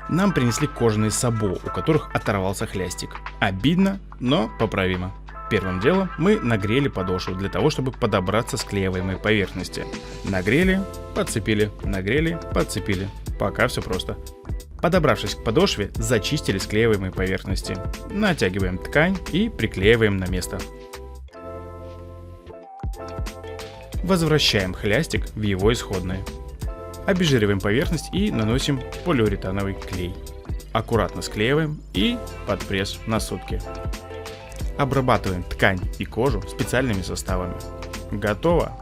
Нам принесли кожаные сабо, у которых оторвался хлястик. Обидно, но поправимо. Первым делом мы нагрели подошву для того, чтобы подобраться к склеиваемой поверхности. Нагрели, подцепили, нагрели, подцепили. Пока все просто. Подобравшись к подошве, зачистили склеиваемые поверхности. Натягиваем ткань и приклеиваем на место. Возвращаем хлястик в его исходное. Обезжириваем поверхность и наносим полиуретановый клей. Аккуратно склеиваем и под пресс на сутки. Обрабатываем ткань и кожу специальными составами. Готово!